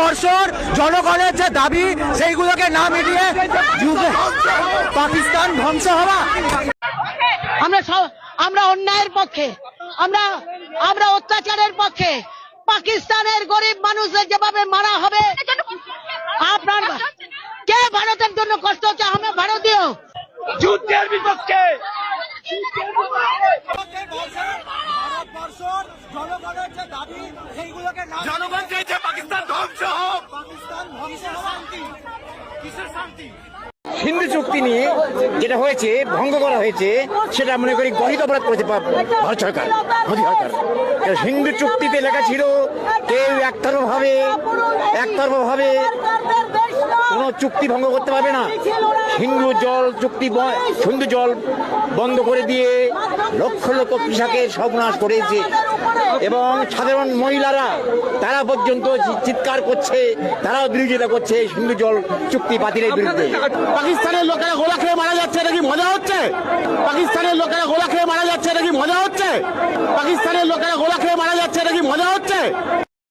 ভারতবর্ষর জনগণের যে দাবি সেইগুলোকে না মিটিয়ে পাকিস্তান ধ্বংস হওয়া। আমরা অন্যায়ের পক্ষে, আমরা অত্যাচারের পক্ষে। পাকিস্তানের গরিব মানুষদের যেভাবে মারা হবে, আপনার কে ভারতের জন্য কষ্ট হচ্ছে? আমরা ভারতীয়। যুদ্ধের বিপক্ষে জনগণের যে দাবি সেইগুলোকে জনগণ চাইছে পাকিস্তান ধ্বংস হোক। পাকিস্তান ধ্বংস শান্তি, কিসের শান্তি? হিন্দু চুক্তি নিয়ে যেটা হয়েছে, ভঙ্গ করা হয়েছে, সেটা মনে করি গণিত অপরাধ করেছে ভারত সরকার, মোদী সরকার। হিন্দু চুক্তিতে লেখা ছিল কেউ একতরফাভাবে কোনো চুক্তি ভঙ্গ করতে পারবে না। হিন্দু জল বন্ধ করে দিয়ে লক্ষ লক্ষ কৃষকের সর্বনাশ করেছে এবং সাধারণ মহিলারা তারা পর্যন্ত চিৎকার করছে, তারাও বিরোধিতা করছে হিন্দু জল চুক্তি বাতিলের বিরুদ্ধে। পাকিস্তানের লোকেরা গোলা খেয়ে মারা যাচ্ছে, এটা কি মজা হচ্ছে? পাকিস্তানের লোকেরা গোলা খেয়ে মারা যাচ্ছে, এটা কি মজা হচ্ছে? পাকিস্তানের লোকেরা গোলা